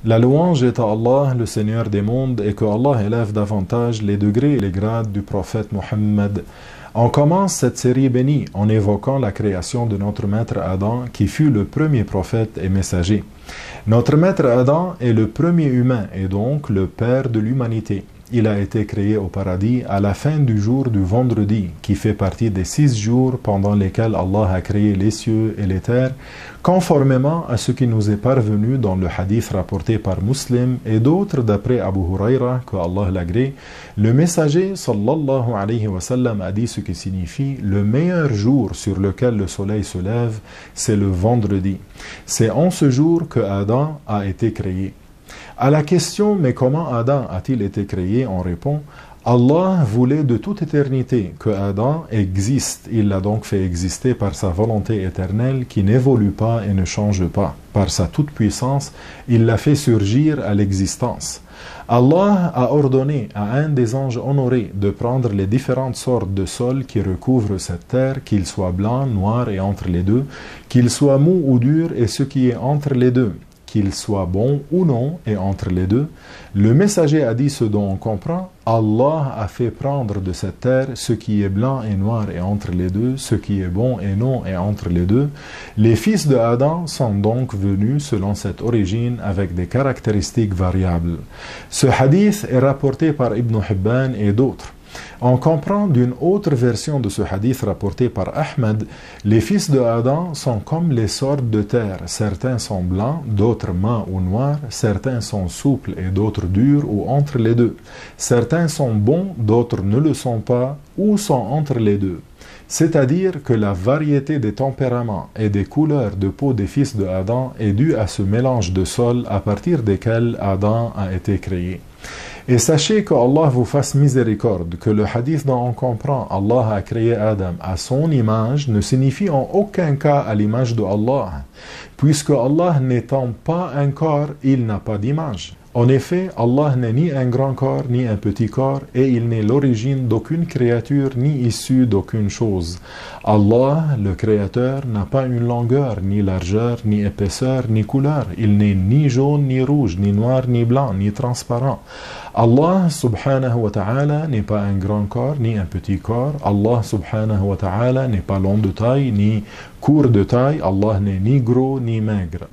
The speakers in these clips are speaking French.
La louange est à Allah, le Seigneur des mondes, et que Allah élève davantage les degrés et les grades du prophète Mohammed. On commence cette série bénie en évoquant la création de notre maître Adam, qui fut le premier prophète et messager. Notre maître Adam est le premier humain et donc le père de l'humanité. Il a été créé au paradis à la fin du jour du vendredi, qui fait partie des 6 jours pendant lesquels Allah a créé les cieux et les terres, conformément à ce qui nous est parvenu dans le hadith rapporté par Muslim et d'autres d'après Abu Huraira, que Allah l'agrée. Le messager sallallahu alayhi wa sallam a dit ce qui signifie: le meilleur jour sur lequel le soleil se lève, c'est le vendredi. C'est en ce jour que Adam a été créé. À la question « Mais comment Adam a-t-il été créé ?» on répond: Allah voulait de toute éternité que Adam existe. Il l'a donc fait exister par sa volonté éternelle qui n'évolue pas et ne change pas. Par sa toute-puissance, il l'a fait surgir à l'existence. Allah a ordonné à un des anges honorés de prendre les différentes sortes de sol qui recouvrent cette terre, qu'il soit blanc, noir et entre les deux, qu'il soit mou ou dur et ce qui est entre les deux, qu'il soit bon ou non et entre les deux. Le messager a dit ce dont on comprend: Allah a fait prendre de cette terre ce qui est blanc et noir et entre les deux, ce qui est bon et non et entre les deux. Les fils de Adam sont donc venus selon cette origine avec des caractéristiques variables. Ce hadith est rapporté par Ibn Hibban et d'autres. On comprend d'une autre version de ce hadith rapporté par Ahmed: les fils de Adam sont comme les sortes de terre. Certains sont blancs, d'autres mat ou noirs, certains sont souples et d'autres durs ou entre les deux. Certains sont bons, d'autres ne le sont pas ou sont entre les deux. C'est-à-dire que la variété des tempéraments et des couleurs de peau des fils de Adam est due à ce mélange de sol à partir desquels Adam a été créé. Et sachez que Allah vous fasse miséricorde, que le hadith dont on comprend Allah a créé Adam à son image ne signifie en aucun cas à l'image de Allah, puisque Allah n'étant pas un corps, il n'a pas d'image. En effet, Allah n'est ni un grand corps ni un petit corps et il n'est l'origine d'aucune créature ni issue d'aucune chose. Allah, le Créateur, n'a pas une longueur, ni largeur, ni épaisseur, ni couleur. Il n'est ni jaune, ni rouge, ni noir, ni blanc, ni transparent. Allah subhanahu wa ta'ala n'est pas un grand corps ni un petit corps. Allah subhanahu wa ta'ala n'est pas long de taille ni court de taille. Allah n'est ni gros ni maigre.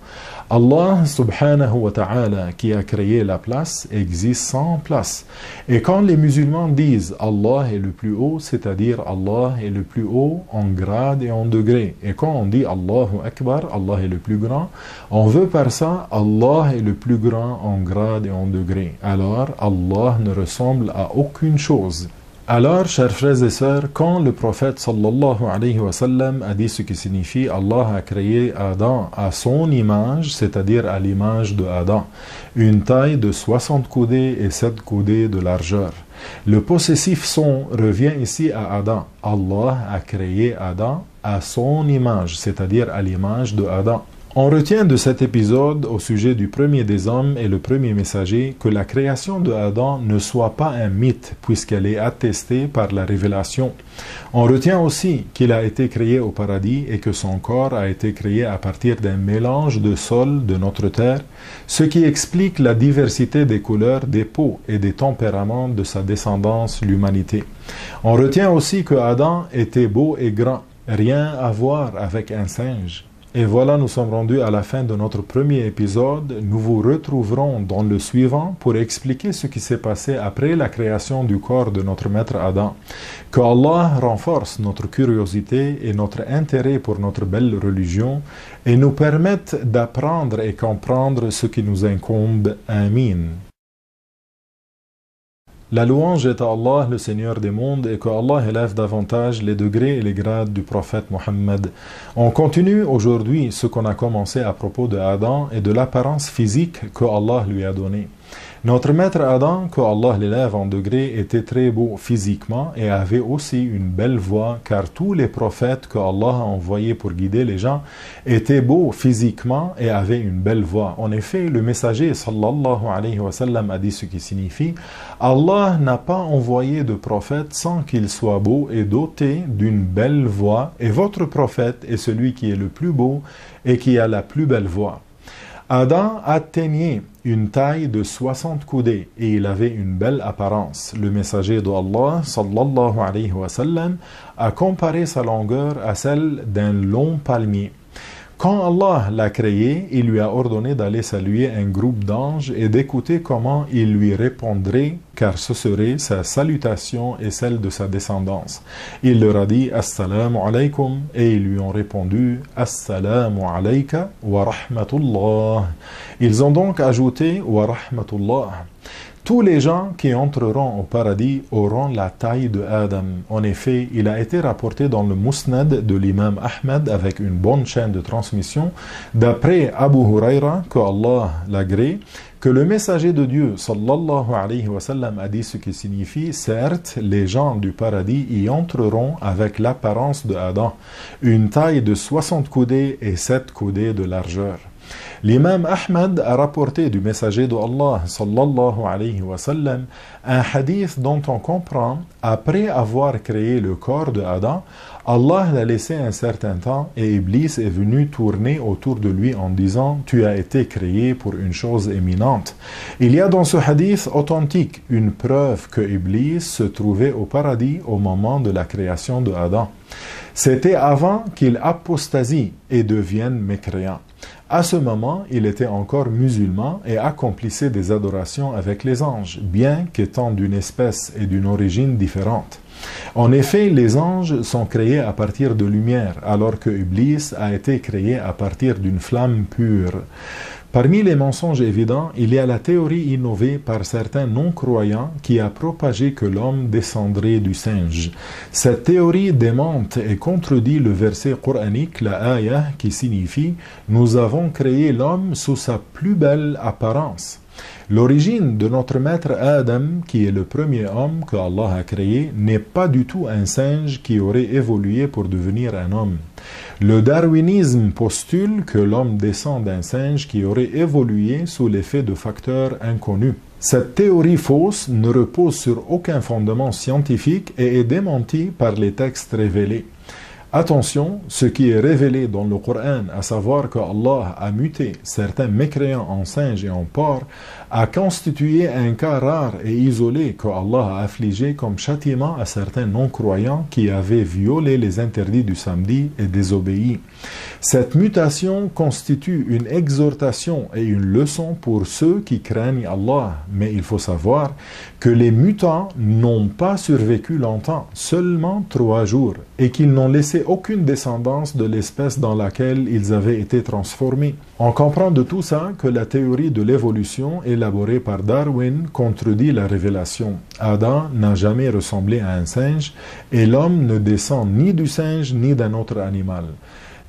Allah subhanahu wa ta'ala qui a créé la place existe sans place. Et quand les musulmans disent Allah est le plus haut, c'est-à-dire Allah est le plus haut en grade et en degré. Et quand on dit Allahu Akbar, Allah est le plus grand, on veut par ça Allah est le plus grand en grade et en degré. Alors Allah ne ressemble à aucune chose. Alors, chers frères et sœurs, quand le prophète sallallahu alayhi wa sallam a dit ce qui signifie Allah a créé Adam à son image, c'est-à-dire à l'image de Adam, une taille de 60 coudées et 7 coudées de largeur. Le possessif son revient ici à Adam. Allah a créé Adam à son image, c'est-à-dire à l'image de Adam. On retient de cet épisode au sujet du premier des hommes et le premier messager que la création de Adam ne soit pas un mythe puisqu'elle est attestée par la révélation. On retient aussi qu'il a été créé au paradis et que son corps a été créé à partir d'un mélange de sol de notre terre, ce qui explique la diversité des couleurs, des peaux et des tempéraments de sa descendance, l'humanité. On retient aussi que Adam était beau et grand, rien à voir avec un singe. Et voilà, nous sommes rendus à la fin de notre premier épisode. Nous vous retrouverons dans le suivant pour expliquer ce qui s'est passé après la création du corps de notre maître Adam. Que Allah renforce notre curiosité et notre intérêt pour notre belle religion et nous permette d'apprendre et comprendre ce qui nous incombe. Amin. La louange est à Allah, le Seigneur des mondes, et que Allah élève davantage les degrés et les grades du prophète Mohammed. On continue aujourd'hui ce qu'on a commencé à propos de Adam et de l'apparence physique que Allah lui a donnée. Notre maître Adam, que Allah l'élève en degrés, était très beau physiquement et avait aussi une belle voix, car tous les prophètes que Allah a envoyés pour guider les gens étaient beaux physiquement et avaient une belle voix. En effet, le messager sallallahu alayhi wa sallam a dit ce qui signifie: Allah n'a pas envoyé de prophète sans qu'il soit beau et doté d'une belle voix, et votre prophète est celui qui est le plus beau et qui a la plus belle voix. Adam atteignait une taille de 60 coudées et il avait une belle apparence. Le messager d'Allah, sallallahu alayhi wa sallam, a comparé sa longueur à celle d'un long palmier. Quand Allah l'a créé, il lui a ordonné d'aller saluer un groupe d'anges et d'écouter comment il lui répondrait, car ce serait sa salutation et celle de sa descendance. Il leur a dit « Assalamu alaykum » et ils lui ont répondu « Assalamu alayka wa rahmatullah ». Ils ont donc ajouté « wa rahmatullah ». Tous les gens qui entreront au paradis auront la taille de Adam. En effet, il a été rapporté dans le Musnad de l'imam Ahmed avec une bonne chaîne de transmission, d'après Abu Huraira, que Allah l'agrée, que le messager de Dieu, sallallahu alayhi wa sallam, a dit ce qui signifie, certes, les gens du paradis y entreront avec l'apparence de Adam, une taille de 60 coudées et 7 coudées de largeur. L'imam Ahmed a rapporté du messager d'Allah sallallahu alayhi wa sallam un hadith dont on comprend, après avoir créé le corps de Adam, Allah l'a laissé un certain temps et Iblis est venu tourner autour de lui en disant « Tu as été créé pour une chose éminente ». Il y a dans ce hadith authentique une preuve que Iblis se trouvait au paradis au moment de la création de Adam. C'était avant qu'il apostasie et devienne mécréant. À ce moment, il était encore musulman et accomplissait des adorations avec les anges, bien qu'étant d'une espèce et d'une origine différente. En effet, les anges sont créés à partir de lumière, alors que Iblis a été créé à partir d'une flamme pure. Parmi les mensonges évidents, il y a la théorie innovée par certains non-croyants qui a propagé que l'homme descendrait du singe. Cette théorie démente et contredit le verset coranique, la ayah, qui signifie « Nous avons créé l'homme sous sa plus belle apparence ». L'origine de notre maître Adam, qui est le premier homme que Allah a créé, n'est pas du tout un singe qui aurait évolué pour devenir un homme. Le darwinisme postule que l'homme descend d'un singe qui aurait évolué sous l'effet de facteurs inconnus. Cette théorie fausse ne repose sur aucun fondement scientifique et est démentie par les textes révélés. Attention, ce qui est révélé dans le Coran, à savoir que Allah a muté certains mécréants en singes et en porcs, a constitué un cas rare et isolé que Allah a affligé comme châtiment à certains non-croyants qui avaient violé les interdits du samedi et désobéi. Cette mutation constitue une exhortation et une leçon pour ceux qui craignent Allah, mais il faut savoir que les mutants n'ont pas survécu longtemps, seulement 3 jours, et qu'ils n'ont laissé aucune descendance de l'espèce dans laquelle ils avaient été transformés. On comprend de tout ça que la théorie de l'évolution élaborée par Darwin contredit la révélation. Adam n'a jamais ressemblé à un singe et l'homme ne descend ni du singe ni d'un autre animal.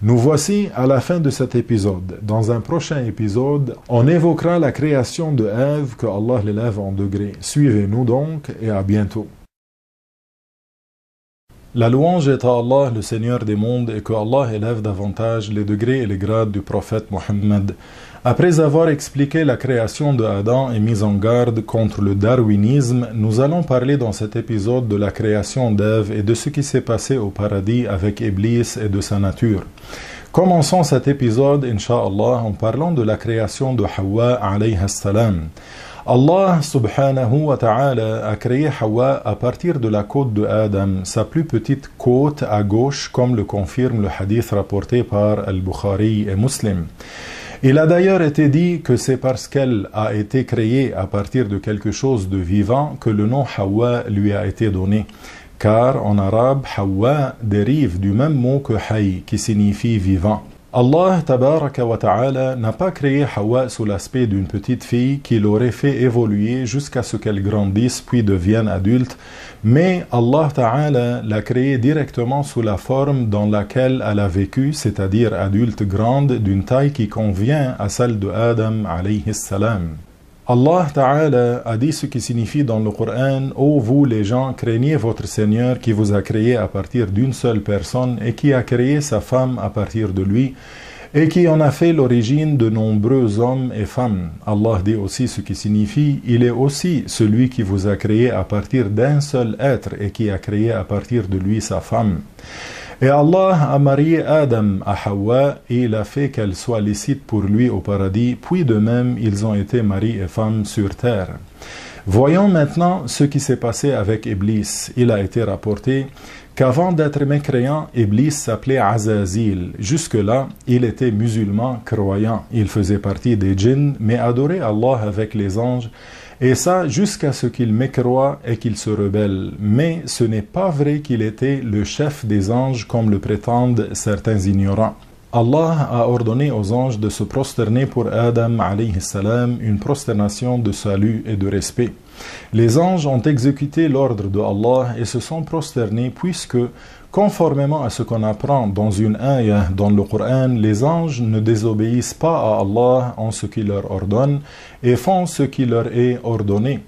Nous voici à la fin de cet épisode. Dans un prochain épisode, on évoquera la création de Ève, que Allah l'élève en degrés. Suivez-nous donc et à bientôt. La louange est à Allah, le Seigneur des mondes, et que Allah élève davantage les degrés et les grades du prophète Mohammed. Après avoir expliqué la création de Adam et mis en garde contre le darwinisme, nous allons parler dans cet épisode de la création d'Ève et de ce qui s'est passé au paradis avec Iblis et de sa nature. Commençons cet épisode, Inch'Allah, en parlant de la création de Hawa alayha salam. Allah subhanahu wa ta'ala a créé Hawa à partir de la côte de Adam, sa plus petite côte à gauche, comme le confirme le hadith rapporté par Al-Bukhari et Muslim. Il a d'ailleurs été dit que c'est parce qu'elle a été créée à partir de quelque chose de vivant que le nom Hawa lui a été donné. Car en arabe, Hawa dérive du même mot que Hay, qui signifie vivant. Allah tabaraka wa ta'ala n'a pas créé Hawa sous l'aspect d'une petite fille qu'il aurait fait évoluer jusqu'à ce qu'elle grandisse puis devienne adulte, mais Allah ta'ala l'a créée directement sous la forme dans laquelle elle a vécu, c'est-à-dire adulte grande d'une taille qui convient à celle de Adam alayhi salam. Allah Ta'ala a dit ce qui signifie dans le Coran « Ô vous les gens, craignez votre Seigneur qui vous a créé à partir d'une seule personne et qui a créé sa femme à partir de lui et qui en a fait l'origine de nombreux hommes et femmes. » Allah dit aussi ce qui signifie « Il est aussi celui qui vous a créé à partir d'un seul être et qui a créé à partir de lui sa femme. » Et Allah a marié Adam à Hawa et il a fait qu'elle soit licite pour lui au paradis, puis de même ils ont été mari et femme sur terre. Voyons maintenant ce qui s'est passé avec Iblis. Il a été rapporté qu'avant d'être mécréant, Iblis s'appelait Azazil. Jusque-là, il était musulman croyant. Il faisait partie des djinns, mais adorait Allah avec les anges. Et ça, jusqu'à ce qu'il mécroie et qu'il se rebelle. Mais ce n'est pas vrai qu'il était le chef des anges comme le prétendent certains ignorants. Allah a ordonné aux anges de se prosterner pour Adam alayhi salam, une prosternation de salut et de respect. Les anges ont exécuté l'ordre de Allah et se sont prosternés puisque, conformément à ce qu'on apprend dans une ayah dans le Coran, les anges ne désobéissent pas à Allah en ce qu'il leur ordonne et font ce qui leur est ordonné.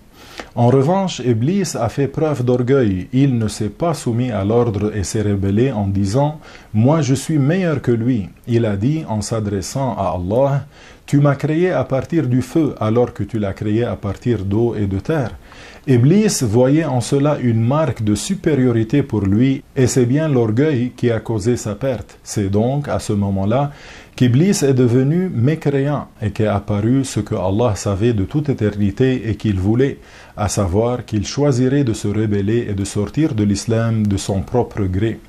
En revanche, Iblis a fait preuve d'orgueil. Il ne s'est pas soumis à l'ordre et s'est rebellé en disant « Moi je suis meilleur que lui ». Il a dit en s'adressant à Allah « Tu m'as créé à partir du feu alors que tu l'as créé à partir d'eau et de terre ». Iblis voyait en cela une marque de supériorité pour lui et c'est bien l'orgueil qui a causé sa perte. C'est donc à ce moment-là qu'Iblis est devenu mécréant et qu'est apparu ce que Allah savait de toute éternité et qu'il voulait, à savoir qu'il choisirait de se rebeller et de sortir de l'islam de son propre gré.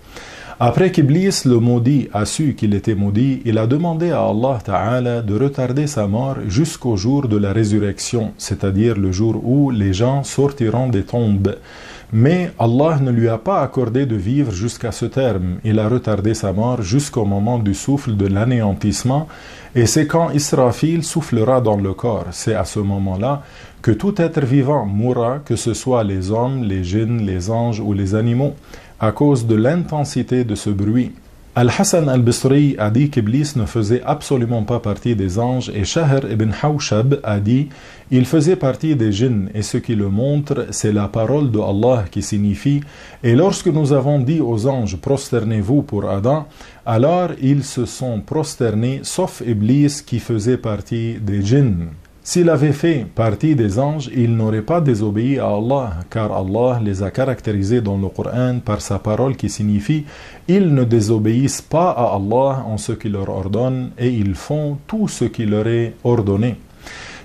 Après qu'Iblis, le maudit, a su qu'il était maudit, il a demandé à Allah Ta'ala de retarder sa mort jusqu'au jour de la résurrection, c'est-à-dire le jour où les gens sortiront des tombes. Mais Allah ne lui a pas accordé de vivre jusqu'à ce terme. Il a retardé sa mort jusqu'au moment du souffle de l'anéantissement, et c'est quand Israfil soufflera dans le corps. C'est à ce moment-là que tout être vivant mourra, que ce soit les hommes, les djinns, les anges ou les animaux, à cause de l'intensité de ce bruit. Al-Hassan al-Bisri a dit qu'Iblis ne faisait absolument pas partie des anges et Shahr ibn Hawshab a dit il faisait partie des djinns et ce qui le montre c'est la parole de Allah qui signifie et lorsque nous avons dit aux anges prosternez-vous pour Adam alors ils se sont prosternés sauf Iblis qui faisait partie des djinns. S'il avait fait partie des anges, il n'aurait pas désobéi à Allah, car Allah les a caractérisés dans le Coran par sa parole qui signifie « Ils ne désobéissent pas à Allah en ce qu'il leur ordonne et ils font tout ce qui leur est ordonné ».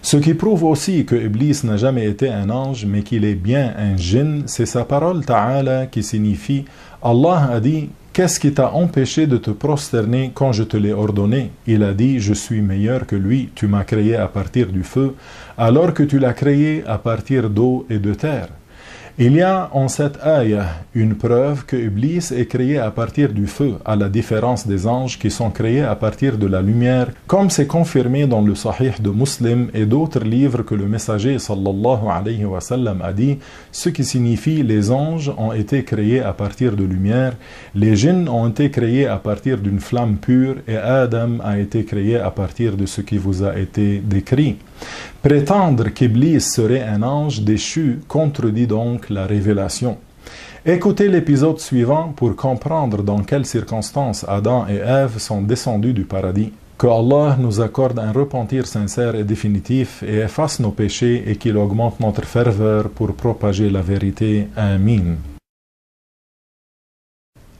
Ce qui prouve aussi que Iblis n'a jamais été un ange, mais qu'il est bien un djinn, c'est sa parole Ta'ala qui signifie « Allah a dit « Qu'est-ce qui t'a empêché de te prosterner quand je te l'ai ordonné ?» Il a dit « Je suis meilleur que lui, tu m'as créé à partir du feu, alors que tu l'as créé à partir d'eau et de terre. » Il y a en cette ayah une preuve que Iblis est créé à partir du feu, à la différence des anges qui sont créés à partir de la lumière, comme c'est confirmé dans le Sahih de Muslim et d'autres livres que le messager sallallahu alayhi wa sallam a dit, ce qui signifie les anges ont été créés à partir de lumière, les djinns ont été créés à partir d'une flamme pure et Adam a été créé à partir de ce qui vous a été décrit. Prétendre qu'Iblis serait un ange déchu contredit donc la révélation. Écoutez l'épisode suivant pour comprendre dans quelles circonstances Adam et Ève sont descendus du paradis. Que Allah nous accorde un repentir sincère et définitif et efface nos péchés et qu'il augmente notre ferveur pour propager la vérité. Amin.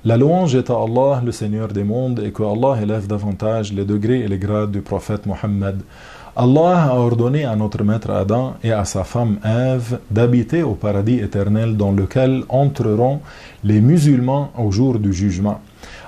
La louange est à Allah, le Seigneur des mondes, et que Allah élève davantage les degrés et les grades du prophète Mohammed. Allah a ordonné à notre maître Adam et à sa femme Ève d'habiter au paradis éternel dans lequel entreront les musulmans au jour du jugement.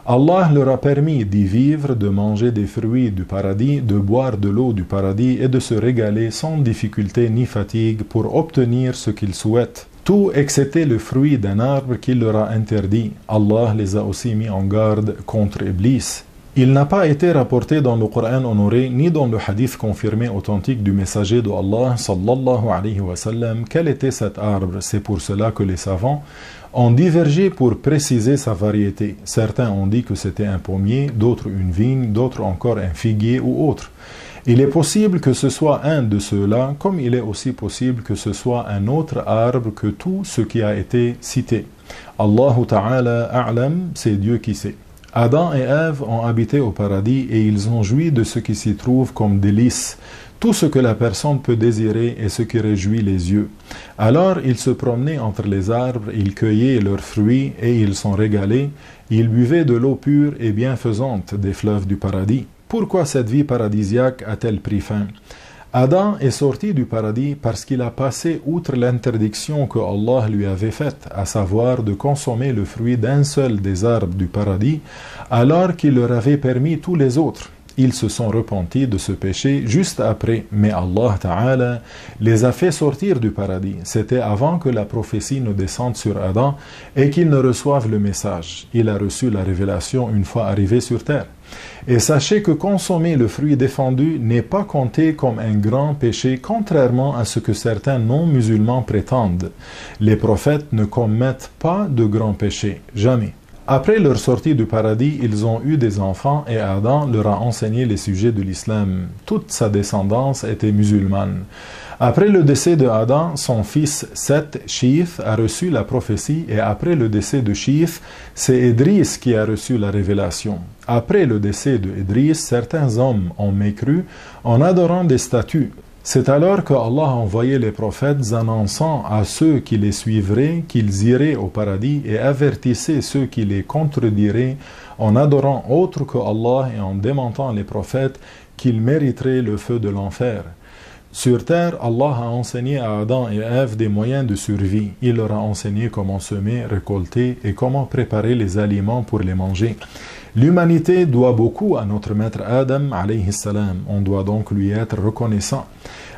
Allah leur a permis d'y vivre, de manger des fruits du paradis, de boire de l'eau du paradis et de se régaler sans difficulté ni fatigue pour obtenir ce qu'ils souhaitent. Tout excepté le fruit d'un arbre qu'il leur a interdit. Allah les a aussi mis en garde contre Iblis. Il n'a pas été rapporté dans le Coran honoré ni dans le hadith confirmé authentique du messager de Allah sallallahu alayhi wa sallam quel était cet arbre. C'est pour cela que les savants ont divergé pour préciser sa variété. Certains ont dit que c'était un pommier, d'autres une vigne, d'autres encore un figuier ou autre. Il est possible que ce soit un de ceux-là, comme il est aussi possible que ce soit un autre arbre que tout ce qui a été cité. Allahu Ta'ala a'lam, c'est Dieu qui sait. Adam et Ève ont habité au paradis et ils ont joui de ce qui s'y trouve comme délices. tout ce que la personne peut désirer et ce qui réjouit les yeux. Alors ils se promenaient entre les arbres, ils cueillaient leurs fruits et ils s'en régalaient, ils buvaient de l'eau pure et bienfaisante des fleuves du paradis. Pourquoi cette vie paradisiaque a-t-elle pris fin? Adam est sorti du paradis parce qu'il a passé outre l'interdiction que Allah lui avait faite, à savoir de consommer le fruit d'un seul des arbres du paradis, alors qu'il leur avait permis tous les autres. Ils se sont repentis de ce péché juste après, mais Allah Ta'ala les a fait sortir du paradis. C'était avant que la prophétie ne descende sur Adam et qu'il ne reçoive le message. Il a reçu la révélation une fois arrivé sur terre. Et sachez que consommer le fruit défendu n'est pas compté comme un grand péché, contrairement à ce que certains non-musulmans prétendent. Les prophètes ne commettent pas de grands péchés, jamais. Après leur sortie du paradis, ils ont eu des enfants et Adam leur a enseigné les sujets de l'islam. Toute sa descendance était musulmane. Après le décès de Adam, son fils Seth, Shith, a reçu la prophétie et après le décès de Shith, c'est Idris qui a reçu la révélation. Après le décès de Idris, certains hommes ont mécru en adorant des statues. C'est alors que Allah a envoyé les prophètes annonçant à ceux qui les suivraient qu'ils iraient au paradis et avertissait ceux qui les contrediraient en adorant autre que Allah et en démentant les prophètes qu'ils mériteraient le feu de l'enfer. Sur terre, Allah a enseigné à Adam et Ève des moyens de survie. Il leur a enseigné comment semer, récolter et comment préparer les aliments pour les manger. L'humanité doit beaucoup à notre maître Adam alayhi salam. On doit donc lui être reconnaissant.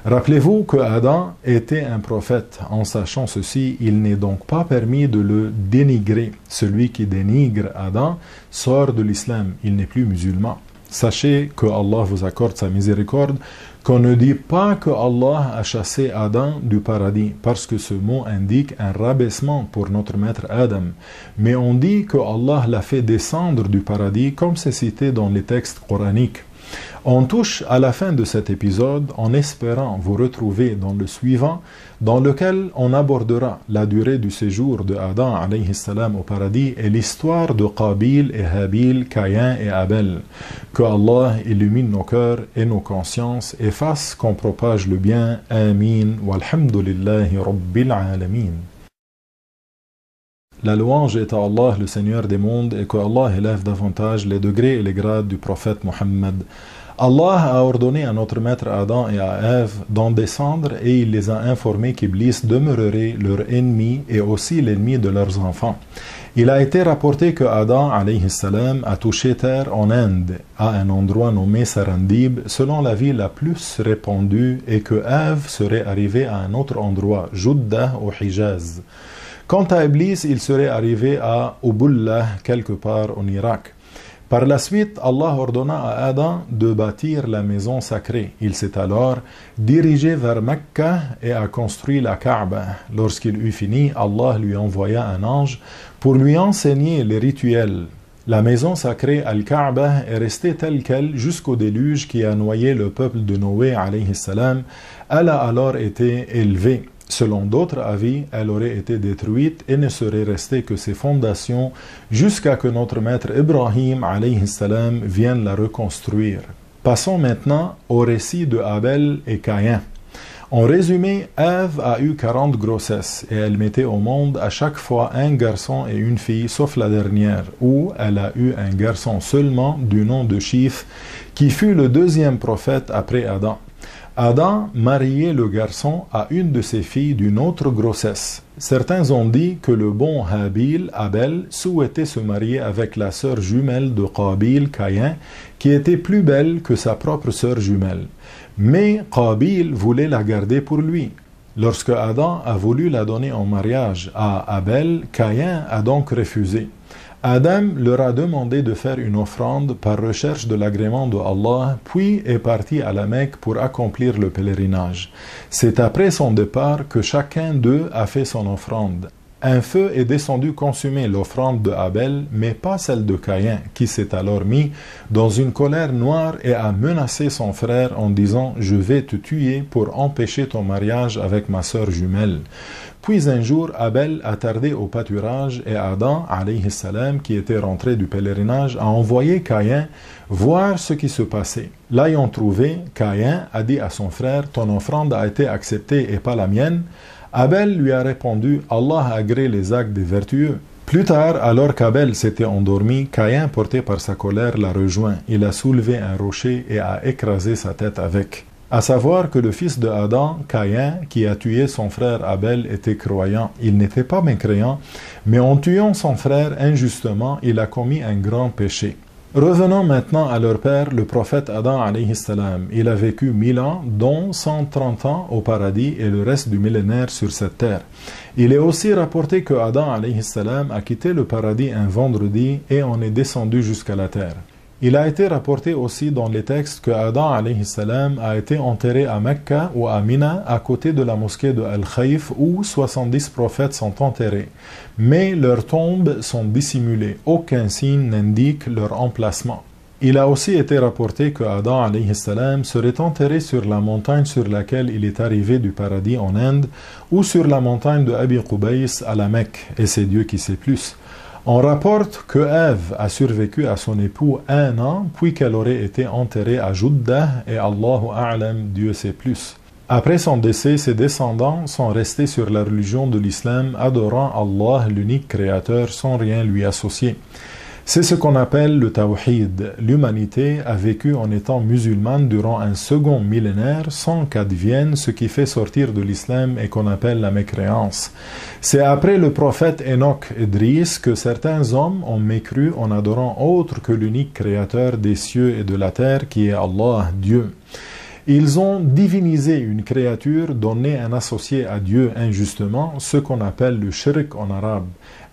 Rappelez-vous que Adam était un prophète. En sachant ceci, il n'est donc pas permis de le dénigrer. Celui qui dénigre Adam sort de l'islam. Il n'est plus musulman. Sachez que Allah vous accorde sa miséricorde, qu'on ne dit pas que Allah a chassé Adam du paradis, parce que ce mot indique un rabaissement pour notre maître Adam. Mais on dit que Allah l'a fait descendre du paradis, comme c'est cité dans les textes coraniques. On touche à la fin de cet épisode en espérant vous retrouver dans le suivant, dans lequel on abordera la durée du séjour de Adam alayhi salam au paradis et l'histoire de Qabil et Habil, Caïn et Abel. Que Allah illumine nos cœurs et nos consciences et fasse qu'on propage le bien. Amin. Walhamdulillahi Rabbil Alamin. La louange est à Allah, le Seigneur des mondes, et que Allah élève davantage les degrés et les grades du prophète Mohammed. Allah a ordonné à notre maître Adam et à Ève d'en descendre et il les a informés qu'Iblis demeurerait leur ennemi et aussi l'ennemi de leurs enfants. Il a été rapporté que Adam alayhi salam a touché terre en Inde, à un endroit nommé Sarandib, selon la vie la plus répandue, et que Ève serait arrivée à un autre endroit, Juddah au Hijaz. Quant à Iblis, il serait arrivé à Ubullah, quelque part en Irak. Par la suite, Allah ordonna à Adam de bâtir la maison sacrée. Il s'est alors dirigé vers Mecca et a construit la Kaaba. Lorsqu'il eut fini, Allah lui envoya un ange pour lui enseigner les rituels. La maison sacrée Al-Kaaba est restée telle quelle jusqu'au déluge qui a noyé le peuple de Noé alayhi salam. Elle a alors été élevée. Selon d'autres avis, elle aurait été détruite et ne serait restée que ses fondations jusqu'à que notre maître Ibrahim alayhi salam vienne la reconstruire. Passons maintenant au récit de Abel et Caïn. En résumé, Ève a eu 40 grossesses et elle mettait au monde à chaque fois un garçon et une fille, sauf la dernière, où elle a eu un garçon seulement du nom de Shith, qui fut le deuxième prophète après Adam. Adam mariait le garçon à une de ses filles d'une autre grossesse. Certains ont dit que le bon Habil, Abel, souhaitait se marier avec la sœur jumelle de Qabil, Caïn, qui était plus belle que sa propre sœur jumelle. Mais Qabil voulait la garder pour lui. Lorsque Adam a voulu la donner en mariage à Abel, Caïn a donc refusé. Adam leur a demandé de faire une offrande par recherche de l'agrément de Allah, puis est parti à la Mecque pour accomplir le pèlerinage. C'est après son départ que chacun d'eux a fait son offrande. Un feu est descendu consumer l'offrande de Abel, mais pas celle de Caïn, qui s'est alors mis dans une colère noire et a menacé son frère en disant « Je vais te tuer pour empêcher ton mariage avec ma sœur jumelle ». Puis un jour, Abel a tardé au pâturage et Adam, alayhi salam, qui était rentré du pèlerinage, a envoyé Caïn voir ce qui se passait. L'ayant trouvé, Caïn a dit à son frère « Ton offrande a été acceptée et pas la mienne ». Abel lui a répondu « Allah agrée les actes des vertueux ». Plus tard, alors qu'Abel s'était endormi, Caïn, porté par sa colère, l'a rejoint. Il a soulevé un rocher et a écrasé sa tête avec. À savoir que le fils de Adam, Caïn, qui a tué son frère Abel, était croyant. Il n'était pas mécréant, mais en tuant son frère injustement, il a commis un grand péché. Revenons maintenant à leur père, le prophète Adam alayhi salam. Il a vécu 1000 ans, dont 130 ans au paradis et le reste du millénaire sur cette terre. Il est aussi rapporté que Adam alayhi salam a quitté le paradis un vendredi et en est descendu jusqu'à la terre. Il a été rapporté aussi dans les textes que Adam alayhi salam a été enterré à Mecca ou à Mina à côté de la mosquée de Al-Khayf où 70 prophètes sont enterrés. Mais leurs tombes sont dissimulées. Aucun signe n'indique leur emplacement. Il a aussi été rapporté que Adam alayhi salam serait enterré sur la montagne sur laquelle il est arrivé du paradis en Inde ou sur la montagne de Abi Qubays à la Mecque. Et c'est Dieu qui sait plus. On rapporte que Ève a survécu à son époux 1 an, puis qu'elle aurait été enterrée à Juddah, et Allahu A'lam, Dieu sait plus. Après son décès, ses descendants sont restés sur la religion de l'islam, adorant Allah, l'unique créateur, sans rien lui associer. C'est ce qu'on appelle le tawhid. L'humanité a vécu en étant musulmane durant un second millénaire sans qu'advienne ce qui fait sortir de l'islam et qu'on appelle la mécréance. C'est après le prophète Enoch Idris que certains hommes ont mécru en adorant autre que l'unique créateur des cieux et de la terre qui est Allah, Dieu. Ils ont divinisé une créature, donné un associé à Dieu injustement, ce qu'on appelle le shirk en arabe.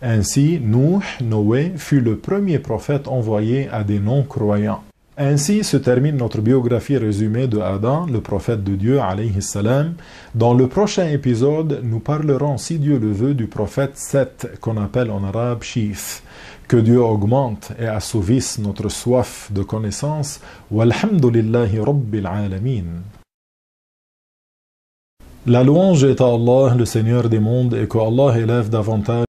Ainsi, Noé, fut le premier prophète envoyé à des non-croyants. Ainsi se termine notre biographie résumée de Adam, le prophète de Dieu, alayhi salam. Dans le prochain épisode, nous parlerons, si Dieu le veut, du prophète Seth, qu'on appelle en arabe Shith. Que Dieu augmente et assouvisse notre soif de connaissance. Walhamdulillahi Rabbil Alamin. La louange est à Allah, le Seigneur des mondes, et que Allah élève davantage